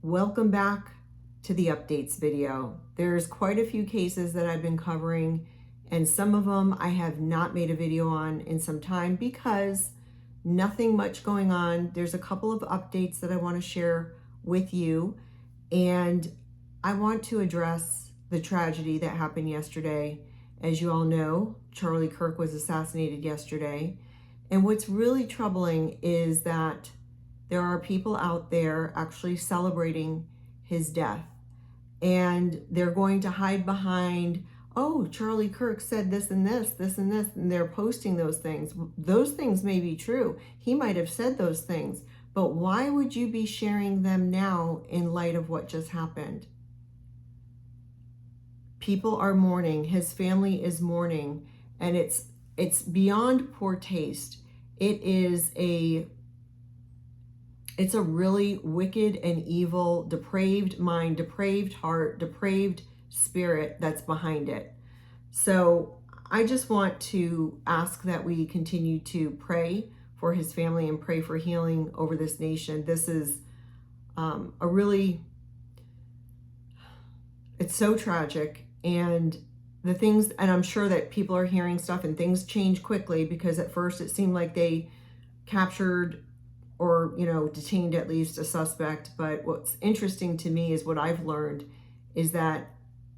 Welcome back to the updates video. There's quite a few cases that I've been covering, and some of them I have not made a video on in some time because nothing much going on. There's a couple of updates that I want to share with you, and I want to address the tragedy that happened yesterday. As you all know, Charlie Kirk was assassinated yesterday, and what's really troubling is that there are people out there actually celebrating his death, and they're going to hide behind, oh, Charlie Kirk said this and this, this and this, and they're posting those things. Those things may be true. He might have said those things, but why would you be sharing them now in light of what just happened? People are mourning. His family is mourning, and it's beyond poor taste. It's a really wicked and evil, depraved mind, depraved heart, depraved spirit that's behind it. So I just want to ask that we continue to pray for his family and pray for healing over this nation. This is it's so tragic, and and I'm sure that people are hearing stuff and things change quickly, because at first it seemed like they captured or, detained at least a suspect. But what's interesting to me is what I've learned is that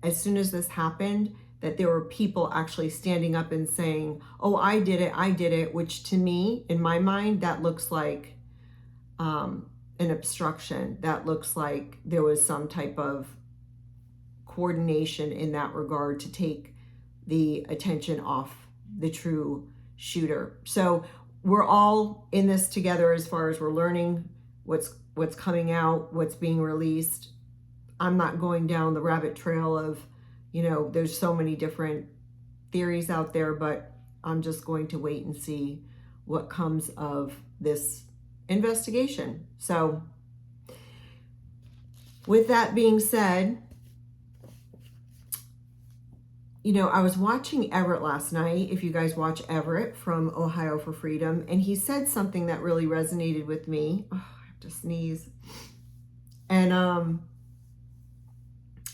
as soon as this happened, that there were people actually standing up and saying, oh, I did it, which to me, in my mind, that looks like an obstruction. That looks like there was some type of coordination in that regard to take the attention off the true shooter. So we're all in this together as far as we're learning what's coming out, what's being released. I'm not going down the rabbit trail of, there's so many different theories out there, but I'm just going to wait and see what comes of this investigation. So with that being said, I was watching Everett last night, if you guys watch Everett from Ohio for Freedom, and he said something that really resonated with me. Oh, I have to sneeze. And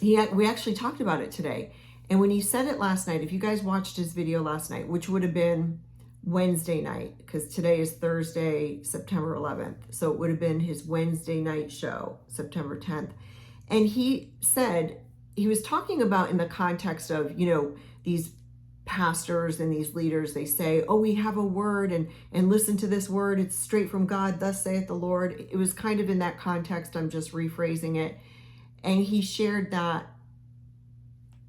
we actually talked about it today. And when he said it last night, if you guys watched his video last night, which would have been Wednesday night, because today is Thursday, September 11th. So it would have been his Wednesday night show, September 10th. And he was talking about in the context of, these pastors and these leaders, they say, oh, we have a word and listen to this word. It's straight from God. Thus saith the Lord. It was kind of in that context. I'm just rephrasing it. And he shared that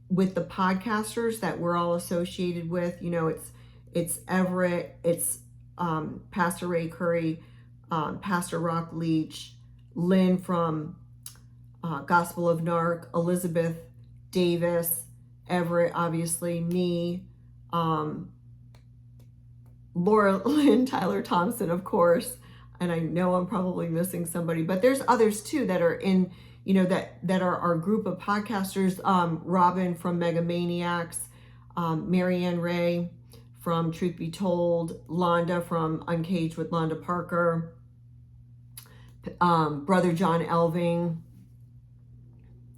with the podcasters that we're all associated with, it's Everett, it's Pastor Ray Curry, Pastor Rock Leach, Lynn from Gospel of Narc, Elizabeth Davis, Everett, obviously, me, Laura Lynn, Tyler Thompson, of course, and I know I'm probably missing somebody, but there's others too that are in, that are our group of podcasters. Robin from Megamaniacs, Marianne Ray from Truth Be Told, Londa from Uncaged with Londa Parker, Brother John Elving.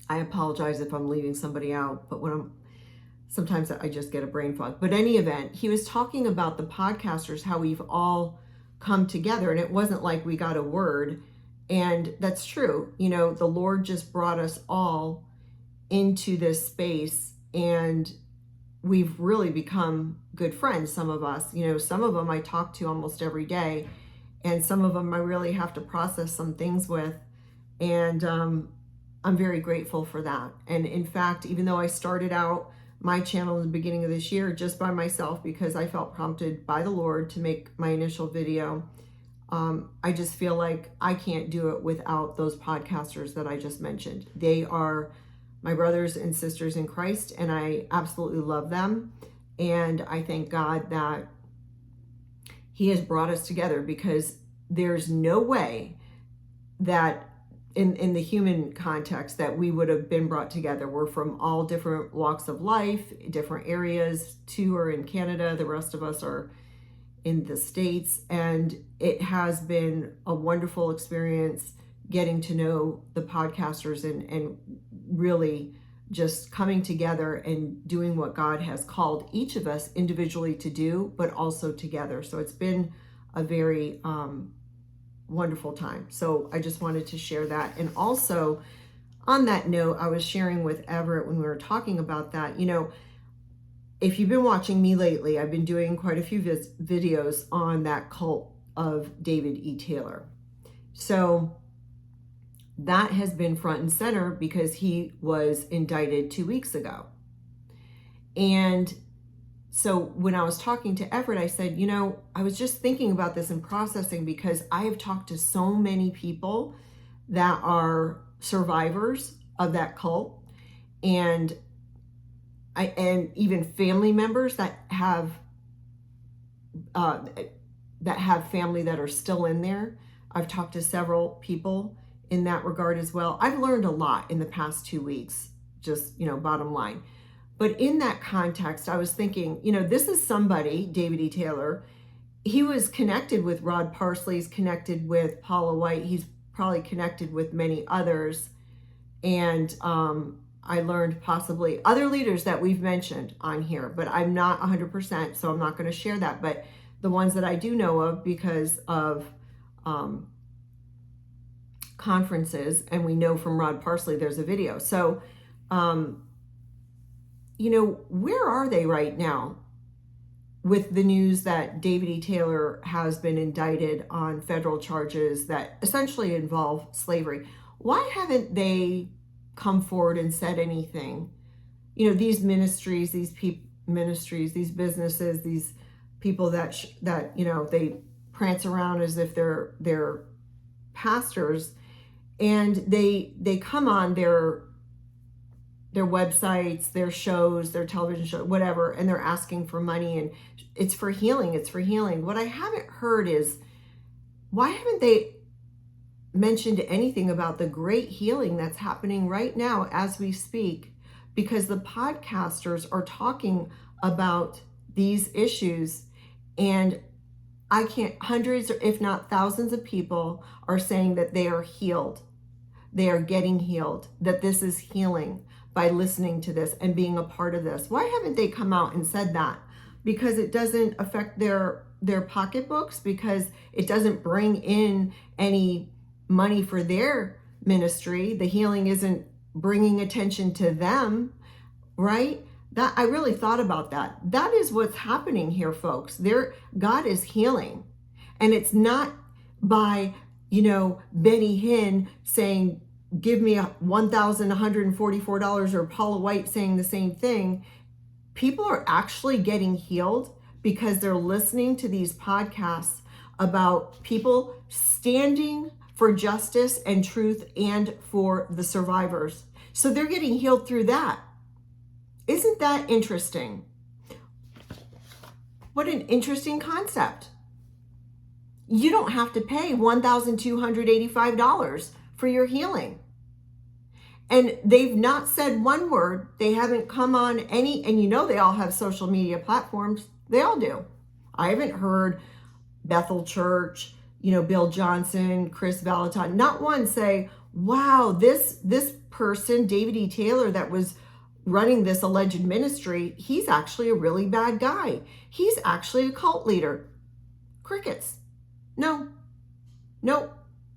I apologize if I'm leaving somebody out, but sometimes I just get a brain fog. But any event, he was talking about the podcasters, how we've all come together, and it wasn't like we got a word. And that's true. The Lord just brought us all into this space, and we've really become good friends. Some of us, some of them I talk to almost every day, and some of them I really have to process some things with. And, I'm very grateful for that. And in fact, even though I started out my channel in the beginning of this year just by myself because I felt prompted by the Lord to make my initial video, I just feel like I can't do it without those podcasters that I just mentioned. They are my brothers and sisters in Christ, and I absolutely love them. And I thank God that He has brought us together, because there's no way that in the human context that we would have been brought together. We're from all different walks of life, different areas. 2 are in Canada, the rest of us are in the States, and it has been a wonderful experience getting to know the podcasters and really just coming together and doing what God has called each of us individually to do, but also together. So it's been a very wonderful time. So I just wanted to share that. And also on that note, I was sharing with Everett when we were talking about that, if you've been watching me lately, I've been doing quite a few videos on that cult of David E. Taylor. So that has been front and center because he was indicted 2 weeks ago. And so when I was talking to Everett, I said, I was just thinking about this and processing because I have talked to so many people that are survivors of that cult, and even family members that have family that are still in there. I've talked to several people in that regard as well. I've learned a lot in the past 2 weeks, just, bottom line. But in that context, I was thinking, this is somebody, David E. Taylor, he was connected with Rod Parsley, he's connected with Paula White, he's probably connected with many others. And I learned possibly other leaders that we've mentioned on here, but I'm not 100%, so I'm not going to share that. But the ones that I do know of because of conferences, and we know from Rod Parsley there's a video. So, where are they right now with the news that David E. Taylor has been indicted on federal charges that essentially involve slavery? Why haven't they come forward and said anything? These ministries, these these businesses, these people that they prance around as if they're pastors, and they come on their websites, their shows, their television show, whatever, and they're asking for money, and it's for healing. What I haven't heard is, why haven't they mentioned anything about the great healing that's happening right now as we speak? Because the podcasters are talking about these issues, and hundreds, if not thousands of people are saying that they are healed. They are getting healed, that this is healing by listening to this and being a part of this. Why haven't they come out and said that? Because it doesn't affect their pocketbooks, because it doesn't bring in any money for their ministry. The healing isn't bringing attention to them, right? That I really thought about that. That is what's happening here, folks. God is healing. And it's not by, Benny Hinn saying, give me $1,144, or Paula White saying the same thing. People are actually getting healed because they're listening to these podcasts about people standing for justice and truth and for the survivors. So they're getting healed through that. Isn't that interesting? What an interesting concept. You don't have to pay $1,285 for your healing. And they've not said one word. They haven't come on any, and they all have social media platforms. They all do. I haven't heard Bethel Church, Bill Johnson, Chris Valentine, not one say, wow, this person, David E. Taylor, that was running this alleged ministry, he's actually a really bad guy. He's actually a cult leader. Crickets. No.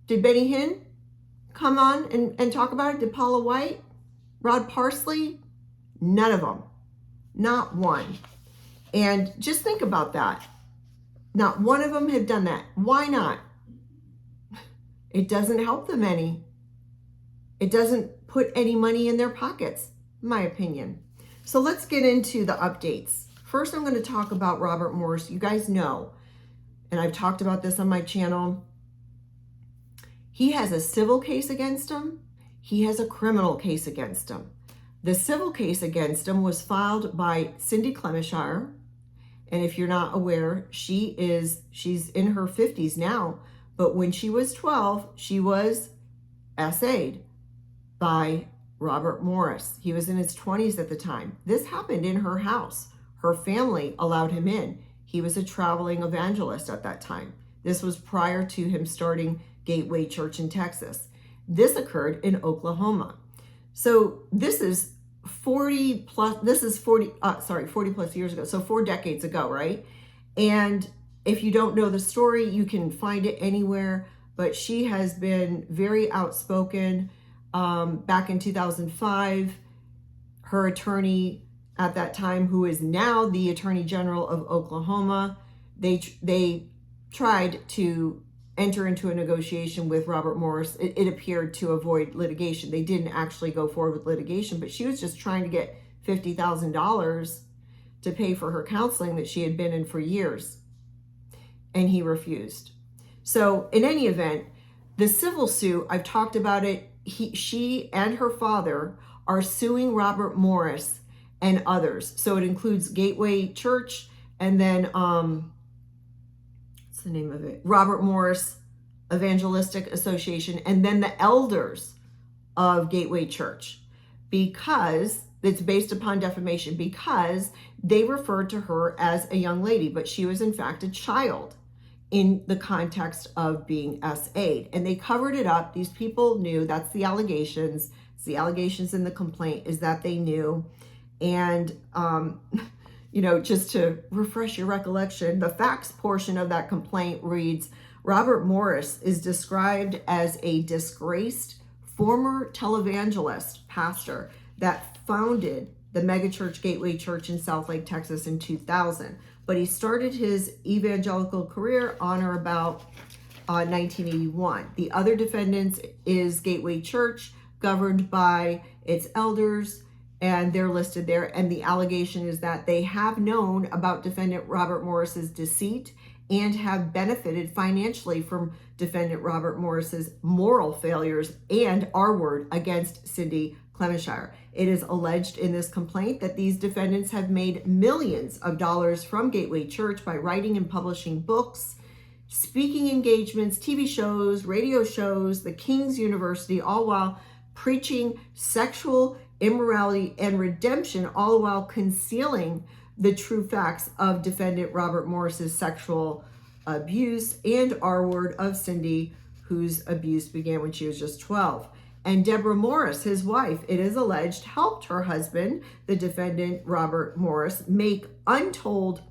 Did Benny Hinn come on and talk about it? Did Paula White? Rod Parsley? None of them. Not one. And just think about that. Not one of them have done that. Why not? It doesn't help them any. It doesn't put any money in their pockets, in my opinion. So let's get into the updates. First, I'm going to talk about Robert Morris. You guys know, and I've talked about this on my channel, he has a civil case against him. He has a criminal case against him. The civil case against him was filed by Cindy Clemishire. And if you're not aware, she's in her 50s now. But when she was 12, she was SA'd by Robert Morris. He was in his 20s at the time. This happened in her house. Her family allowed him in. He was a traveling evangelist at that time. This was prior to him starting Gateway Church in Texas. This occurred in Oklahoma. So this is 40 plus years ago. So 4 decades ago, right? And if you don't know the story, you can find it anywhere. But she has been very outspoken. Back in 2005, her attorney at that time, who is now the Attorney General of Oklahoma, they tried to enter into a negotiation with Robert Morris. It appeared to avoid litigation. They didn't actually go forward with litigation, but she was just trying to get $50,000 to pay for her counseling that she had been in for years. And he refused. So in any event, the civil suit, I've talked about it. She and her father are suing Robert Morris and others. So it includes Gateway Church and then, what's the name of it? Robert Morris Evangelistic Association, and then the elders of Gateway Church, because it's based upon defamation, because they referred to her as a young lady, but she was in fact a child in the context of being SA'd. And they covered it up. These people knew. That's the allegations. It's the allegations in the complaint is that they knew. And, just to refresh your recollection, the facts portion of that complaint reads, Robert Morris is described as a disgraced former televangelist pastor that founded the megachurch Gateway Church in Southlake, Texas in 2000. But he started his evangelical career on or about 1981. The other defendants is Gateway Church, governed by its elders, and they're listed there. And the allegation is that they have known about defendant Robert Morris's deceit and have benefited financially from defendant Robert Morris's moral failures and our word against Cindy Clemenshire. It is alleged in this complaint that these defendants have made millions of dollars from Gateway Church by writing and publishing books, speaking engagements, TV shows, radio shows, the King's University, all while preaching sexual immorality and redemption, all while concealing the true facts of defendant Robert Morris's sexual abuse and our word of Cindy, whose abuse began when she was just 12. And Deborah Morris, his wife, it is alleged, helped her husband, the defendant Robert Morris, make untold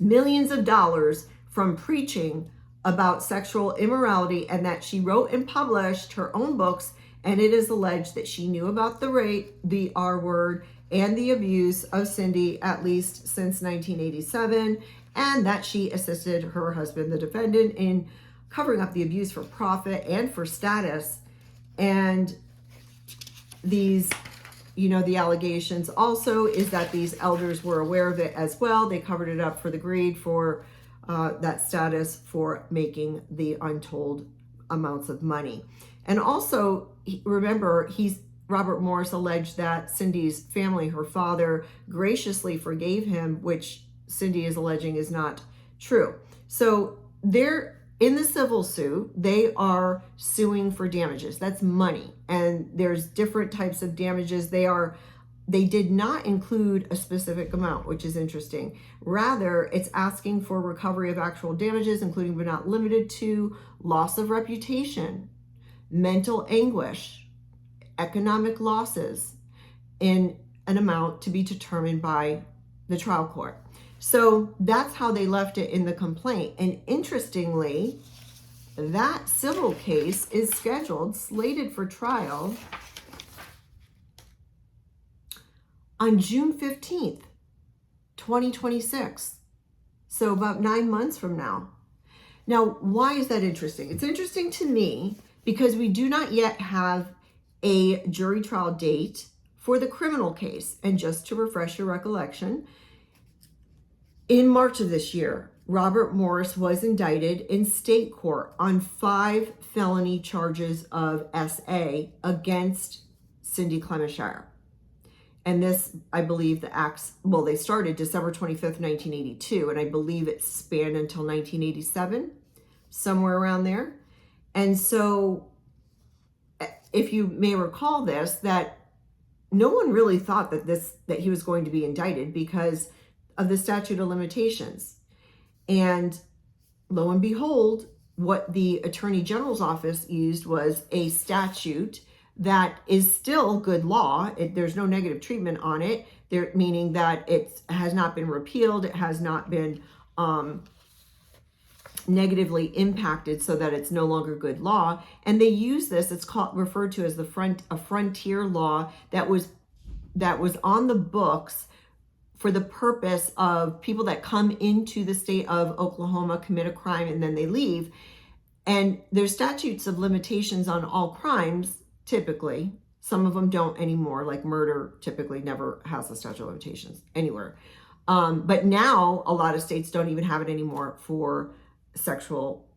millions of dollars from preaching about sexual immorality, and that she wrote and published her own books. And it is alleged that she knew about the rape, the R word, and the abuse of Cindy at least since 1987, and that she assisted her husband, the defendant, in covering up the abuse for profit and for status. And these, the allegations also is that these elders were aware of it as well. They covered it up for the greed for that status for making the untold amounts of money. And also, remember, Robert Morris alleged that Cindy's family, her father, graciously forgave him, which Cindy is alleging is not true. So they're in the civil suit, they are suing for damages. That's money. And there's different types of damages. They did not include a specific amount, which is interesting. Rather, it's asking for recovery of actual damages, including but not limited to loss of reputation, mental anguish, economic losses, in an amount to be determined by the trial court. So that's how they left it in the complaint. And interestingly, that civil case is slated for trial on June 15th, 2026. So about 9 months from now. Now, why is that interesting? It's interesting to me because we do not yet have a jury trial date for the criminal case. And just to refresh your recollection, in March of this year, Robert Morris was indicted in state court on 5 felony charges of SA against Cindy Clemenshire. And this, I believe, they started December 25th, 1982, and I believe it spanned until 1987, somewhere around there. And so, if you may recall this, that no one really thought that he was going to be indicted because of the statute of limitations. And lo and behold, what the Attorney General's office used was a statute that is still good law. There's no negative treatment on it, meaning that it has not been repealed, it has not been negatively impacted so that it's no longer good law. And they use this, it's referred to as a frontier law that was on the books for the purpose of people that come into the state of Oklahoma, commit a crime, and then they leave. And there's statutes of limitations on all crimes, typically. Some of them don't anymore, like murder typically never has a statute of limitations anywhere. But now a lot of states don't even have it anymore for sexual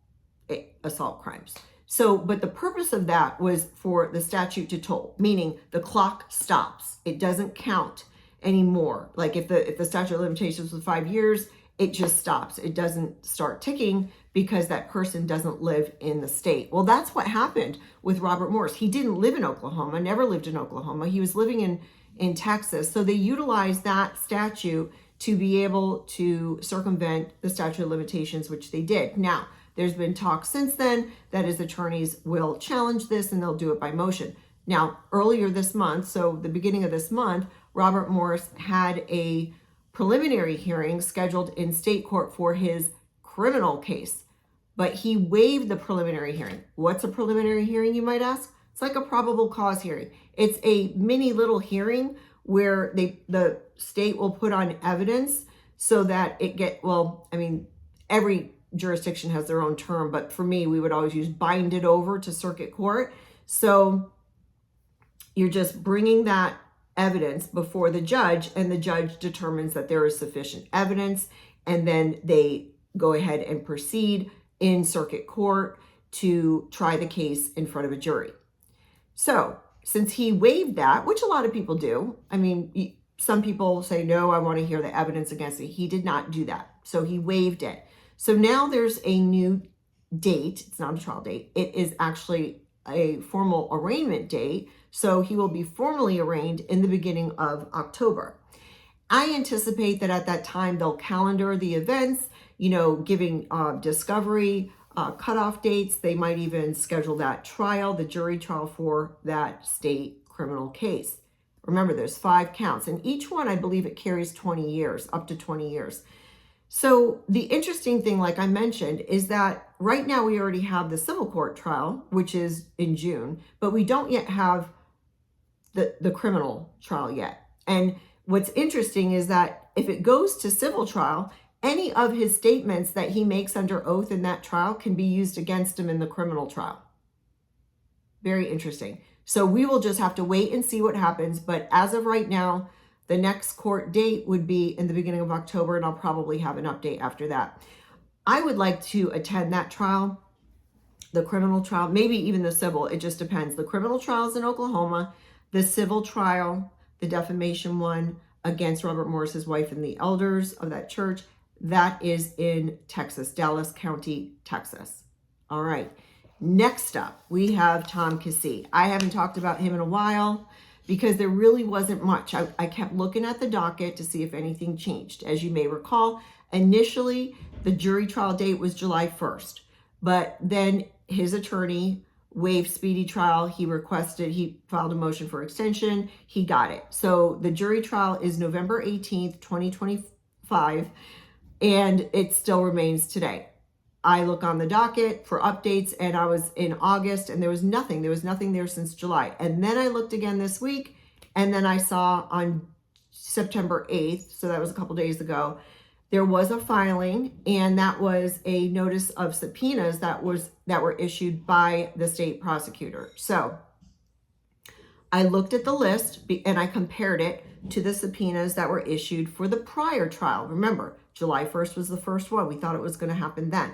assault crimes. So, but the purpose of that was for the statute to toll, meaning the clock stops. It doesn't count anymore. Like if the statute of limitations was 5 years, it just stops. It doesn't start ticking because that person doesn't live in the state. Well, that's what happened with Robert Morris. He didn't live in Oklahoma, never lived in Oklahoma. He was living in Texas. So they utilized that statute to be able to circumvent the statute of limitations, which they did. Now, there's been talk since then that his attorneys will challenge this and they'll do it by motion. Now, earlier this month, so the beginning of this month, Robert Morris had a preliminary hearing scheduled in state court for his criminal case, but he waived the preliminary hearing. What's a preliminary hearing, you might ask? It's like a probable cause hearing. It's a mini little hearing where the state will put on evidence so that every jurisdiction has their own term, but for me, we would always use bind it over to circuit court. So you're just bringing that evidence before the judge, and the judge determines that there is sufficient evidence, and then they go ahead and proceed in circuit court to try the case in front of a jury. So since he waived that, which a lot of people do, some people say, no, I want to hear the evidence against it. He did not do that. So he waived it. So now there's a new date. It's not a trial date. It is actually a formal arraignment date. So he will be formally arraigned in the beginning of October. I anticipate that at that time, they'll calendar the events, giving discovery, cutoff dates. They might even schedule that trial, the jury trial for that state criminal case. Remember, there's 5 counts, and each one, I believe it carries 20 years, up to 20 years. So the interesting thing, like I mentioned, is that right now we already have the civil court trial, which is in June, but we don't yet have the criminal trial yet. And what's interesting is that if it goes to civil trial, any of his statements that he makes under oath in that trial can be used against him in the criminal trial. Very interesting. So we will just have to wait and see what happens. But as of right now, the next court date would be in the beginning of October, and I'll probably have an update after that. I would like to attend that trial, the criminal trial, maybe even the civil. It just depends. The criminal trial is in Oklahoma. The civil trial, the defamation one against Robert Morris's wife and the elders of that church, that is in Texas, Dallas County, Texas. All right. Next up, we have Tom Keesee. I haven't talked about him in a while because there really wasn't much. I kept looking at the docket to see if anything changed. As you may recall, initially, the jury trial date was July 1st, but then his attorney waived speedy trial. He filed a motion for extension. He got it. So the jury trial is November 18th, 2025, and it still remains today. I look on the docket for updates, and I was in August, and there was nothing there since July. And then I looked again this week, and then I saw on September 8th, so that was a couple days ago, there was a filing, and that was a notice of subpoenas that were issued by the state prosecutor. So I looked at the list and I compared it to the subpoenas that were issued for the prior trial. Remember, July 1st was the first one. We thought it was going to happen then.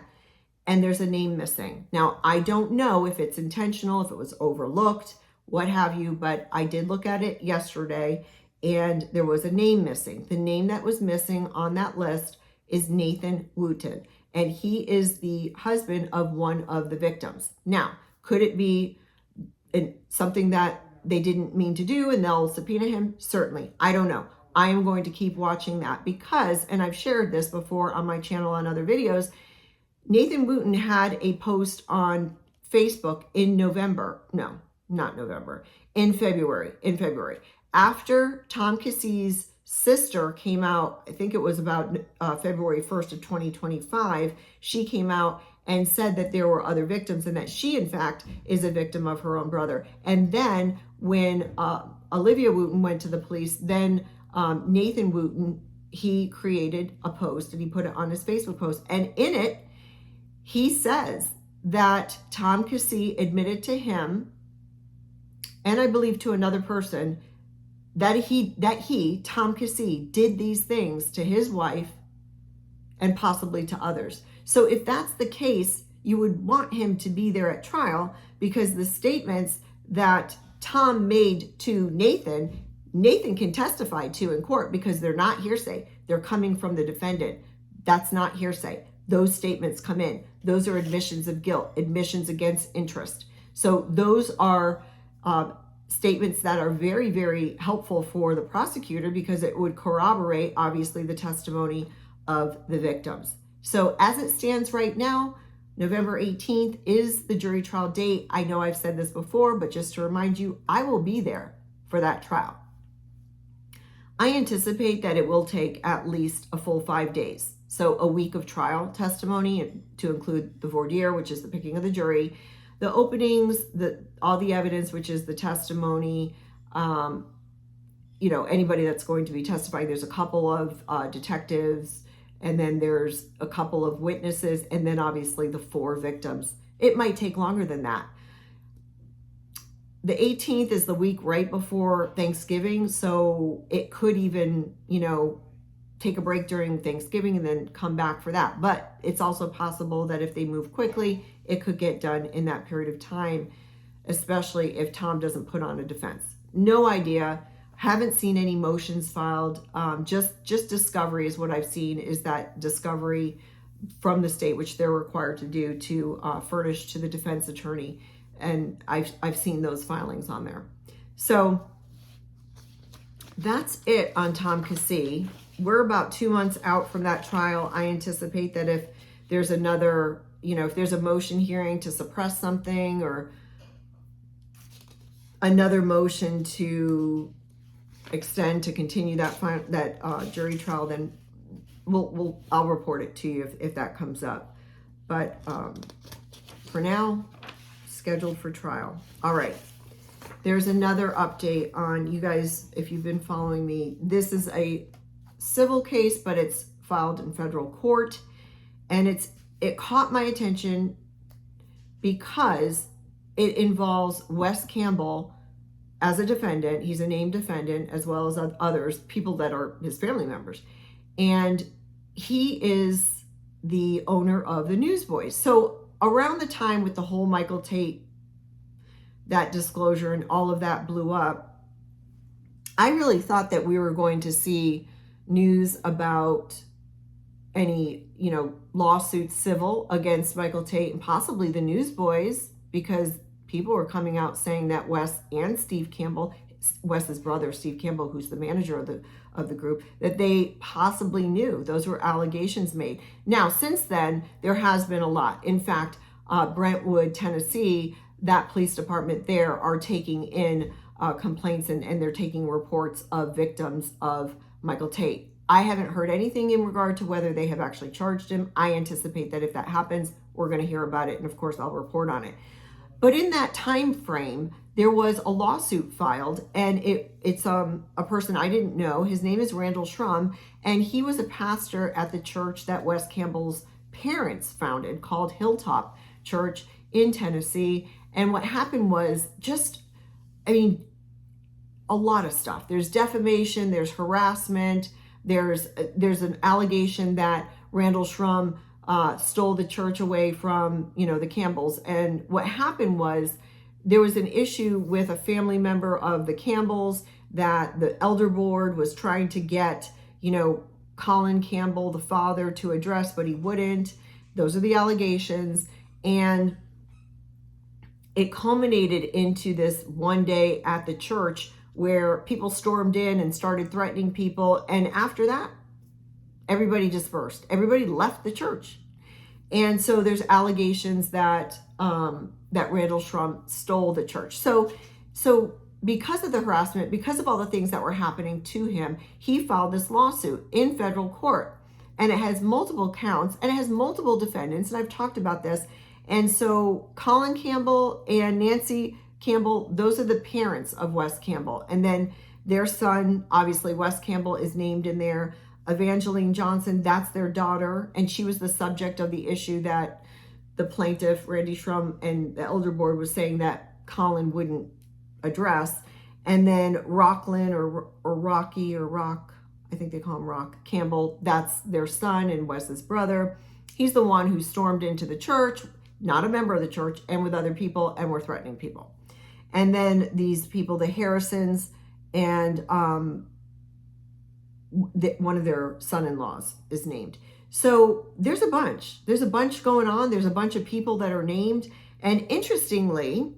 And there's a name missing. Now, I don't know if it's intentional, if it was overlooked, what have you, but I did look at it yesterday, and there was a name missing. The name that was missing on that list is Nathan Wooten, and he is the husband of one of the victims. Now, could it be something that they didn't mean to do and they'll subpoena him? Certainly. I don't know. I am going to keep watching that because, and I've shared this before on my channel on other videos, Nathan Wooten had a post on Facebook in November. No, not November. In February. After Tom Keesee's sister came out, I think it was about February 1st of 2025, she came out and said that there were other victims and that she, in fact, is a victim of her own brother. And then when Olivia Wooten went to the police, then Nathan Wooten, he created a post and he put it on his Facebook post. And in it, he says that Tom Keesee admitted to him, and I believe to another person, that he, Tom Keesee, did these things to his wife and possibly to others. So if that's the case, you would want him to be there at trial, because the statements that Tom made to Nathan can testify to in court, because they're not hearsay. They're coming from the defendant. That's not hearsay. Those statements come in. Those are admissions of guilt, admissions against interest. So those are statements that are very, very helpful for the prosecutor, because it would corroborate, obviously, the testimony of the victims. So as it stands right now, November 18th is the jury trial date. I know I've said this before, but just to remind you, I will be there for that trial. I anticipate that it will take at least a full 5 days. So a week of trial testimony, to include the voir dire, which is the picking of the jury, the openings, all the evidence, which is the testimony, anybody that's going to be testifying. There's a couple of detectives, and then there's a couple of witnesses, and then obviously the 4 victims. It might take longer than that. The 18th is the week right before Thanksgiving, so it could even, take a break during Thanksgiving and then come back for that. But it's also possible that if they move quickly, it could get done in that period of time, especially if Tom doesn't put on a defense. No idea. Haven't seen any motions filed. Just discovery is what I've seen, is that discovery from the state, which they're required to do, to furnish to the defense attorney. And I've seen those filings on there. So that's it on Tom Keesee. We're about 2 months out from that trial. I anticipate that if there's another, if there's a motion hearing to suppress something, or another motion to extend, to continue that jury trial, then I'll report it to you if that comes up. But for now, scheduled for trial. All right. There's another update on, you guys, if you've been following me, this is a civil case, but it's filed in federal court, and it caught my attention because it involves Wes Campbell as a defendant. He's a named defendant, as well as others, people that are his family members, and he is the owner of the Newsboys. So around the time with the whole Michael Tate, that disclosure and all of that blew up, I really thought that we were going to see news about any, lawsuits civil against Michael Tate and possibly the Newsboys, because people were coming out saying that Wes and Steve Campbell, Wes's brother, Steve Campbell, who's the manager of the group, that they possibly knew. Those were allegations made. Now, since then, there has been a lot. In fact, Brentwood, Tennessee, that police department there are taking in complaints and they're taking reports of victims of Michael Tate. I haven't heard anything in regard to whether they have actually charged him. I anticipate that if that happens, we're going to hear about it, and of course I'll report on it. But in that time frame, there was a lawsuit filed, and it's a person I didn't know. His name is Randall Schrum, and he was a pastor at the church that Wes Campbell's parents founded, called Hilltop Church in Tennessee. And what happened was a lot of stuff. There's defamation, there's harassment, there's an allegation that Randall Schrum stole the church away from, the Campbells. And what happened was there was an issue with a family member of the Campbells that the elder board was trying to get, Colin Campbell, the father, to address, but he wouldn't. Those are the allegations. And it culminated into this one day at the church where people stormed in and started threatening people. And after that, everybody dispersed. Everybody left the church. And so there's allegations that that Randall Schrum stole the church. So because of the harassment, because of all the things that were happening to him, he filed this lawsuit in federal court. And it has multiple counts and it has multiple defendants. And I've talked about this. And so Colin Campbell and Nancy Campbell, those are the parents of Wes Campbell. And then their son, obviously, Wes Campbell is named in there. Evangeline Johnson, that's their daughter. And she was the subject of the issue that the plaintiff, Randy Schrum, and the elder board was saying that Colin wouldn't address. And then Rocklin or Rocky or Rock, I think they call him Rock Campbell, that's their son and Wes's brother. He's the one who stormed into the church, not a member of the church, and with other people, and were threatening people. And then these people, the Harrisons, and one of their son-in-laws is named. So there's a bunch going on. There's a bunch of people that are named. And interestingly,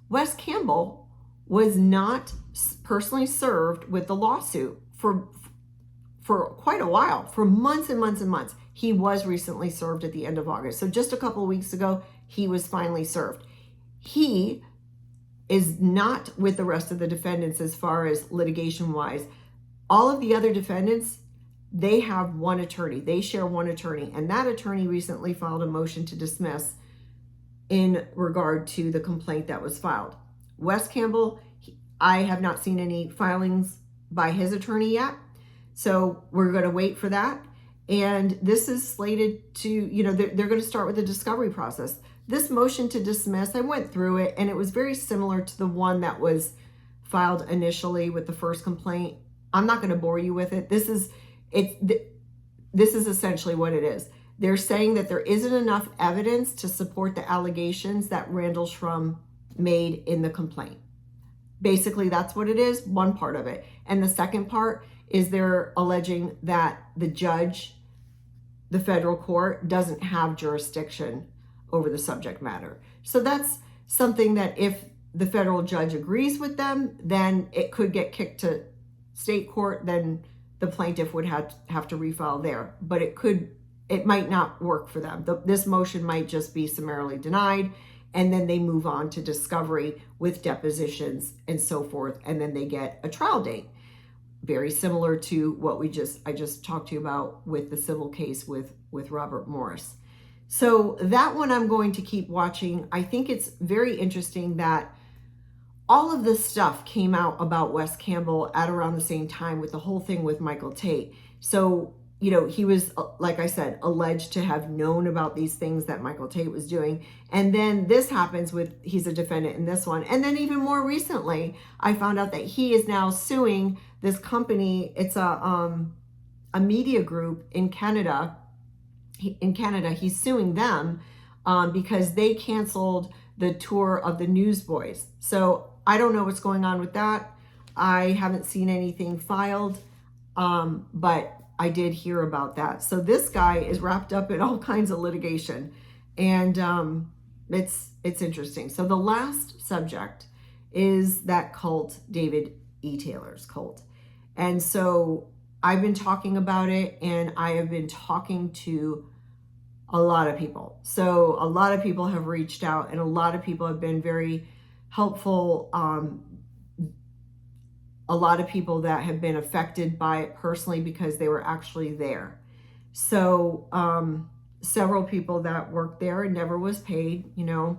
Wes Campbell was not personally served with the lawsuit for quite a while, for months and months and months. He was recently served at the end of August. So just a couple of weeks ago, he was finally served. He is not with the rest of the defendants as far as litigation wise. All of the other defendants, they have one attorney. They share one attorney. And that attorney recently filed a motion to dismiss in regard to the complaint that was filed. Wes Campbell, I have not seen any filings by his attorney yet. So we're going to wait for that. And this is slated to, they're going to start with the discovery process. This motion to dismiss, I went through it, and it was very similar to the one that was filed initially with the first complaint. I'm not going to bore you with it. This is essentially what it is. They're saying that there isn't enough evidence to support the allegations that Randall Schrum made in the complaint. Basically, that's what it is, one part of it. And the second part is they're alleging that the judge, the federal court, doesn't have jurisdiction over the subject matter. So that's something that if the federal judge agrees with them, then it could get kicked to state court, then the plaintiff would have to refile there. But it might not work for them. This motion might just be summarily denied, and then they move on to discovery with depositions and so forth, and then they get a trial date. Very similar to what I just talked to you about with the civil case with Robert Morris. So that one I'm going to keep watching. I think it's very interesting that all of this stuff came out about Wes Campbell at around the same time with the whole thing with Michael Tate. So, he was, like I said, alleged to have known about these things that Michael Tate was doing. And then this happens he's a defendant in this one. And then even more recently, I found out that he is now suing this company. It's a media group in Canada. He's suing them because they canceled the tour of the Newsboys. So I don't know what's going on with that. I haven't seen anything filed, but I did hear about that. So this guy is wrapped up in all kinds of litigation, and it's interesting. So the last subject is that cult, David E. Taylor's cult. And so I've been talking about it, and I have been talking to a lot of people. So a lot of people have reached out, and a lot of people have been very helpful. A lot of people that have been affected by it personally because they were actually there. So several people that worked there and never was paid, one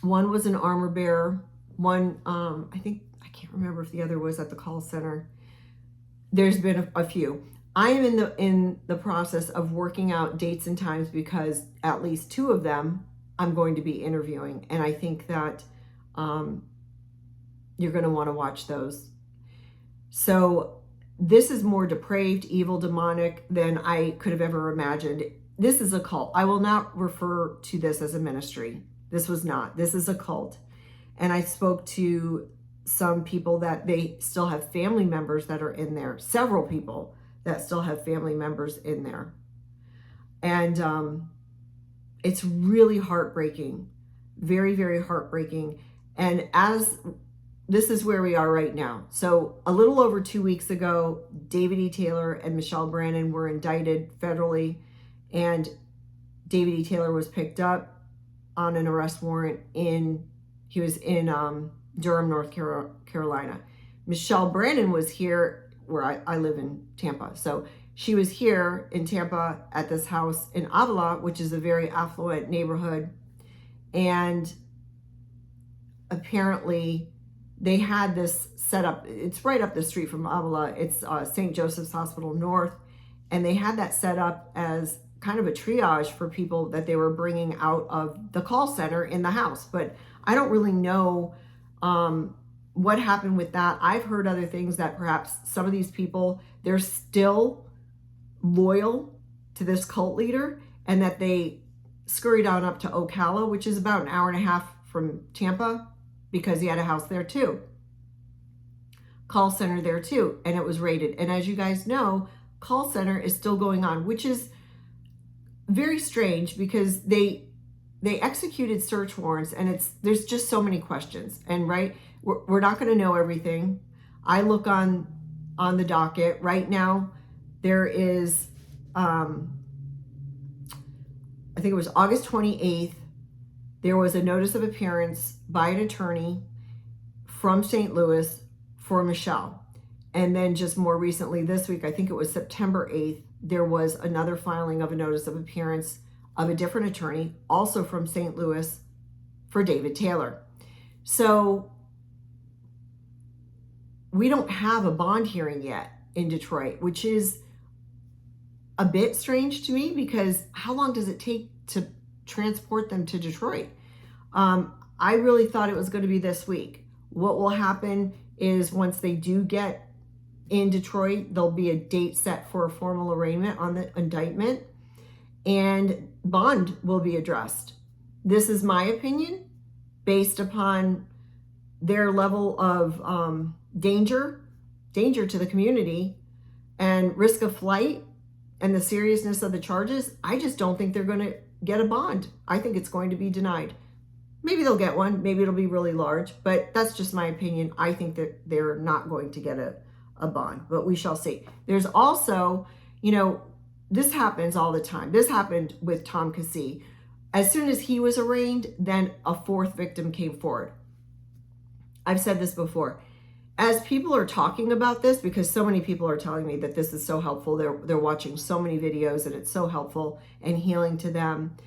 was an armor bearer. One, I can't remember if the other was at the call center. There's been a few. I am in the process of working out dates and times because at least two of them I'm going to be interviewing, and I think that you're going to want to watch those. So this is more depraved, evil, demonic than I could have ever imagined. This is a cult. I will not refer to this as a ministry. This was not. This is a cult. And I spoke to some people that they still have family members that are in there. Several people that still have family members in there. And it's really heartbreaking. Very, very heartbreaking. And as this is where we are right now. So a little over 2 weeks ago, David E. Taylor and Michelle Brannon were indicted federally, and David E. Taylor was picked up on an arrest warrant he was in Durham, North Carolina. Michelle Brannon was here where I live in Tampa. So she was here in Tampa at this house in Avila, which is a very affluent neighborhood. And apparently they had this set up. It's right up the street from Avila. It's St. Joseph's Hospital North. And they had that set up as kind of a triage for people that they were bringing out of the call center in the house. But I don't really know what happened with that. I've heard other things, that perhaps some of these people, they're still loyal to this cult leader, and that they scurried on up to Ocala, which is about an hour and a half from Tampa, because he had a house there too, call center there too, and it was raided. And as you guys know, call center is still going on, which is very strange, because they executed search warrants, and there's just so many questions. And right, we're not going to know everything. I look on the docket right now. There is, I think it was August 28th, there was a notice of appearance by an attorney from St. Louis for Michelle. And then just more recently this week, I think it was September 8th, there was another filing of a notice of appearance of a different attorney, also from St. Louis, for David Taylor. So we don't have a bond hearing yet in Detroit, which is a bit strange to me, because how long does it take to transport them to Detroit? I really thought it was going to be this week. What will happen is, once they do get in Detroit, there'll be a date set for a formal arraignment on the indictment, and bond will be addressed. This is my opinion, based upon their level of danger to the community and risk of flight, and the seriousness of the charges. I just don't think they're going to get a bond. I think it's going to be denied. Maybe they'll get one. Maybe it'll be really large, but that's just my opinion. I think that they're not going to get a bond, but we shall see. There's also, this happens all the time. This happened with Tom Keesee. As soon as he was arraigned, then a fourth victim came forward. I've said this before. As people are talking about this, because so many people are telling me that this is so helpful, they're watching so many videos, and it's so helpful and healing to them,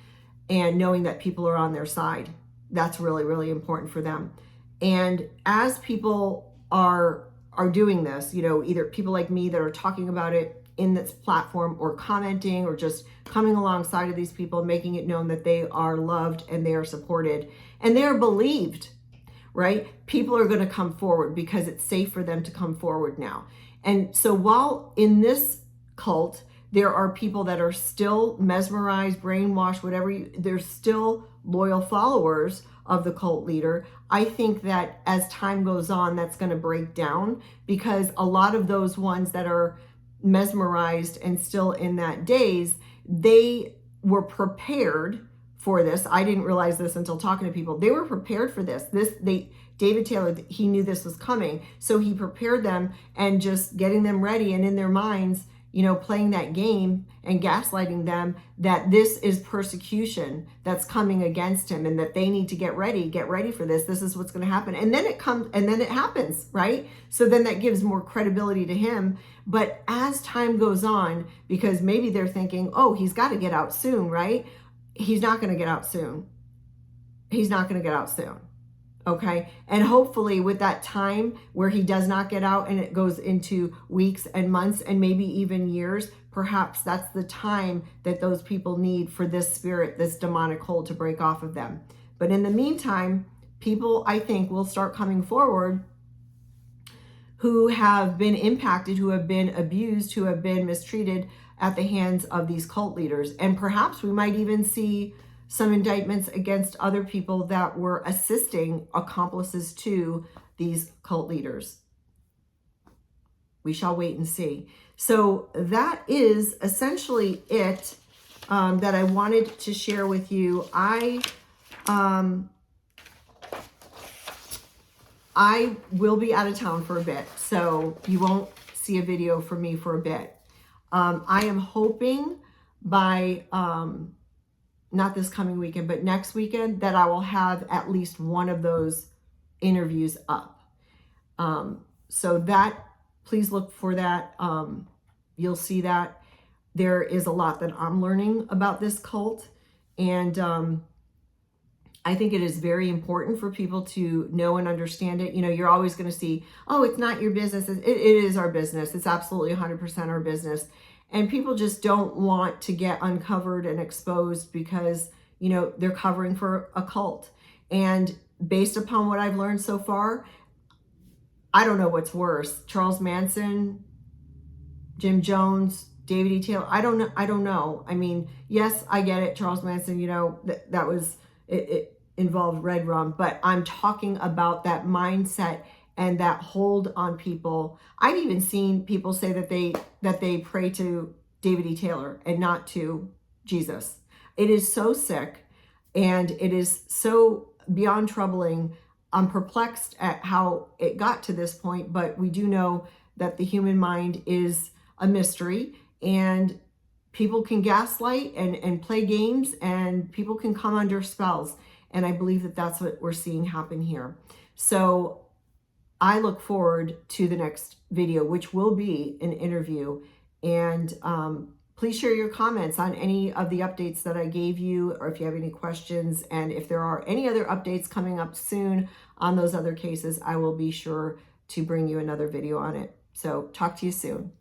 and knowing that people are on their side, that's really, really important for them. And as people are doing this, either people like me that are talking about it in this platform, or commenting, or just coming alongside of these people, making it known that they are loved and they are supported and they are believed, right? People are going to come forward, because it's safe for them to come forward now. And so while in this cult, there are people that are still mesmerized, brainwashed, they're still loyal followers of the cult leader. I think that as time goes on, that's going to break down, because a lot of those ones that are mesmerized and still in that daze, they were prepared for this. I didn't realize this until talking to people. They were prepared for this. David Taylor, he knew this was coming. So he prepared them, and just getting them ready, and in their minds, playing that game and gaslighting them that this is persecution that's coming against him, and that they need to get ready for this. This is what's going to happen. And then it comes, and then it happens, right? So then that gives more credibility to him. But as time goes on, because maybe they're thinking, oh, he's got to get out soon, right? He's not going to get out soon. He's not going to get out soon. Okay. And hopefully with that time where he does not get out, and it goes into weeks and months and maybe even years, perhaps that's the time that those people need for this spirit, this demonic hold, to break off of them. But in the meantime, people, I think, will start coming forward who have been impacted, who have been abused, who have been mistreated at the hands of these cult leaders. And perhaps we might even see some indictments against other people that were assisting, accomplices to these cult leaders. We shall wait and see. So that is essentially it that I wanted to share with you. I I will be out of town for a bit, so you won't see a video from me for a bit. I am hoping by, not this coming weekend, but next weekend, that I will have at least one of those interviews up. So that, please look for that. You'll see that. There is a lot that I'm learning about this cult, and I think it is very important for people to know and understand it. You know, you're always going to see, oh, it's not your business. It is our business. It's absolutely 100% our business. And people just don't want to get uncovered and exposed because, you know, they're covering for a cult. And based upon what I've learned so far, I don't know what's worse. Charles Manson, Jim Jones, David E. Taylor. I don't know. I mean, yes, I get it. Charles Manson, you know, that was, it involved red rum, but I'm talking about that mindset and that hold on people. I've even seen people say that they pray to David E. Taylor and not to Jesus. It is so sick, and it is so beyond troubling. I'm perplexed at how it got to this point, but we do know that the human mind is a mystery, and people can gaslight and play games, and people can come under spells. And I believe that that's what we're seeing happen here. So I look forward to the next video, which will be an interview. And please share your comments on any of the updates that I gave you, or if you have any questions. And if there are any other updates coming up soon on those other cases, I will be sure to bring you another video on it. So talk to you soon.